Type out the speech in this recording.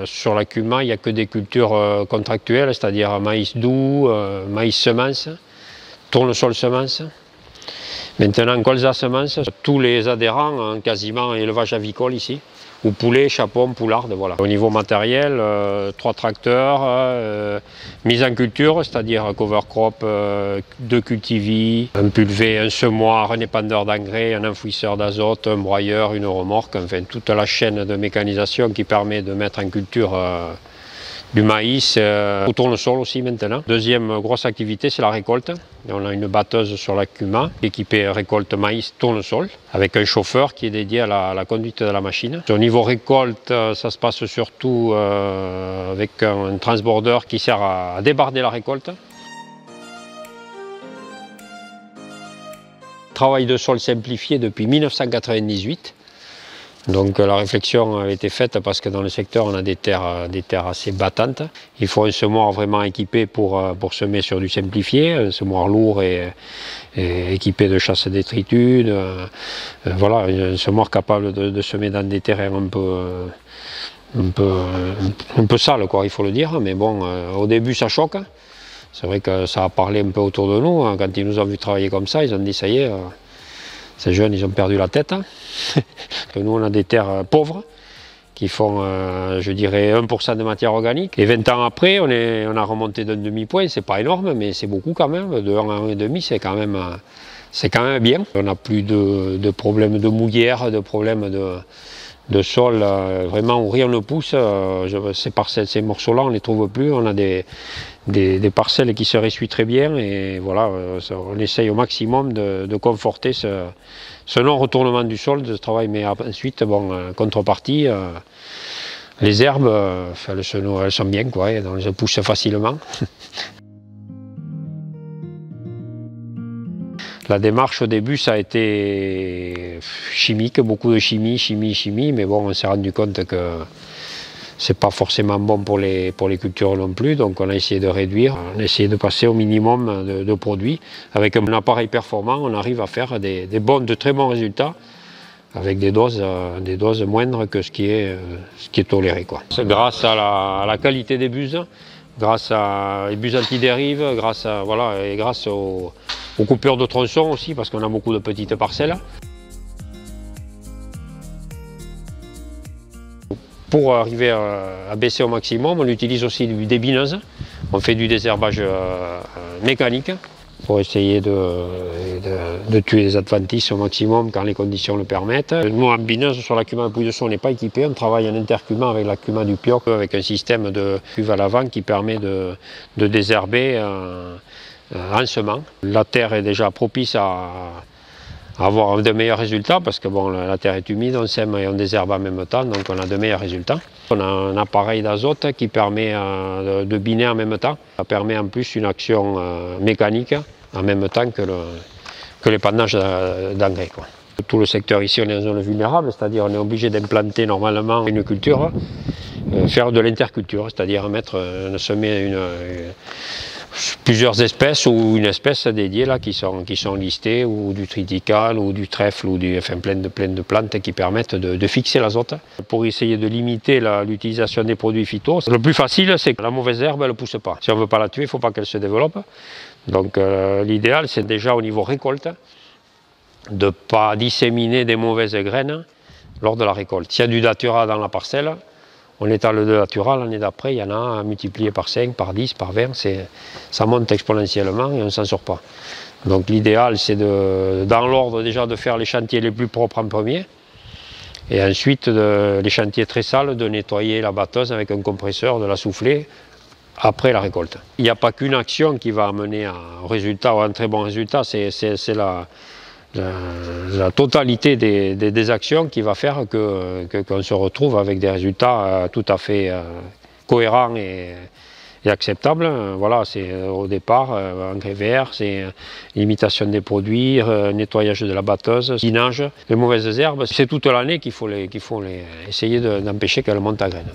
sur la CUMA, il n'y a que des cultures contractuelles, c'est-à-dire maïs doux, maïs semence, tournesol semence. Maintenant, colza semence, tous les adhérents ont quasiment élevage avicole ici, ou poulet, chapon, poularde, voilà. Au niveau matériel, 3 tracteurs, mise en culture, c'est-à-dire cover crop, 2 cultivis, un pulvé, un semoir, un épandeur d'engrais, un enfouisseur d'azote, un broyeur, une remorque, enfin toute la chaîne de mécanisation qui permet de mettre en culture du maïs, au tournesol aussi maintenant. Deuxième grosse activité, c'est la récolte. On a une batteuse sur la CUMA équipée récolte maïs tournesol avec un chauffeur qui est dédié à la conduite de la machine. Au niveau récolte, ça se passe surtout avec un transborder qui sert à débarder la récolte. Travail de sol simplifié depuis 1998. Donc la réflexion a été faite parce que dans le secteur on a des terres assez battantes. Il faut un semoir vraiment équipé pour semer sur du simplifié, un semoir lourd et équipé de chasse détritus. Voilà, un semoir capable de semer dans des terrains un peu sales, quoi, il faut le dire. Mais bon, au début ça choque. C'est vrai que ça a parlé un peu autour de nous. Quand ils nous ont vu travailler comme ça, ils ont dit ça y est. Ces jeunes, ils ont perdu la tête. Nous, on a des terres pauvres qui font, je dirais, 1% de matière organique. Et 20 ans après, on a remonté d'un demi-point. C'est pas énorme, mais c'est beaucoup quand même. De 1 à 1,5, c'est quand même bien. On n'a plus de problèmes de mouillère, de problèmes de sol. Vraiment, où rien ne pousse. Ces morceaux-là, on ne les trouve plus. On a des parcelles qui se ressuient très bien. Et voilà, on essaye au maximum de conforter ce non-retournement du sol, de ce travail. Mais ensuite, bon, contrepartie, les herbes, elles sont bien, quoi, elles poussent facilement. La démarche au début, ça a été chimique, beaucoup de chimie, mais bon, on s'est rendu compte que c'est pas forcément bon pour les cultures non plus, donc on a essayé de réduire, on a essayé de passer au minimum de produits. Avec un appareil performant, on arrive à faire de très bons résultats avec des doses moindres que ce qui est toléré, quoi. C'est grâce à la qualité des buses, grâce à les buses anti-dérive, grâce aux coupures de tronçons aussi, parce qu'on a beaucoup de petites parcelles. Pour arriver à baisser au maximum, on utilise aussi du débinage. On fait du désherbage mécanique pour essayer de tuer les adventices au maximum quand les conditions le permettent. Nous, en binage, sur la CUMA Pouilly-de-Sceaux, on n'est pas équipé. On travaille en intercuma avec la CUMA du Pioc, avec un système de cuve à l'avant qui permet de désherber en semant. La terre est déjà propice à avoir de meilleurs résultats parce que bon, la terre est humide, on sème et on désherbe en même temps, donc on a de meilleurs résultats. On a un appareil d'azote qui permet de biner en même temps. Ça permet en plus une action mécanique en même temps que l'épandage d'engrais. Tout le secteur ici, on est en zone vulnérable, c'est-à-dire on est obligé d'implanter normalement une culture, faire de l'interculture, c'est-à-dire semer plusieurs espèces ou une espèce dédiée là, qui sont listées, ou du triticale, ou du trèfle, ou plein de plantes qui permettent de fixer l'azote. Pour essayer de limiter l'utilisation des produits phytos, le plus facile c'est que la mauvaise herbe elle ne pousse pas. Si on ne veut pas la tuer, il ne faut pas qu'elle se développe. Donc l'idéal c'est déjà au niveau récolte, de ne pas disséminer des mauvaises graines lors de la récolte. S'il y a du datura dans la parcelle, on étale le datura, l'année d'après, il y en a multiplié par 5, par 10, par 20, ça monte exponentiellement et on ne s'en sort pas. Donc l'idéal, c'est dans l'ordre déjà de faire les chantiers les plus propres en premier, et ensuite les chantiers très sales, de nettoyer la batteuse avec un compresseur, de la souffler après la récolte. Il n'y a pas qu'une action qui va amener à un résultat ou à un très bon résultat, c'est la totalité des actions qui va faire qu'on se retrouve avec des résultats tout à fait cohérents et acceptables. Voilà, c'est au départ engrais vert, c'est limitation des produits, nettoyage de la batteuse, binage. Les mauvaises herbes, c'est toute l'année qu'il faut essayer d'empêcher qu'elles montent à graines.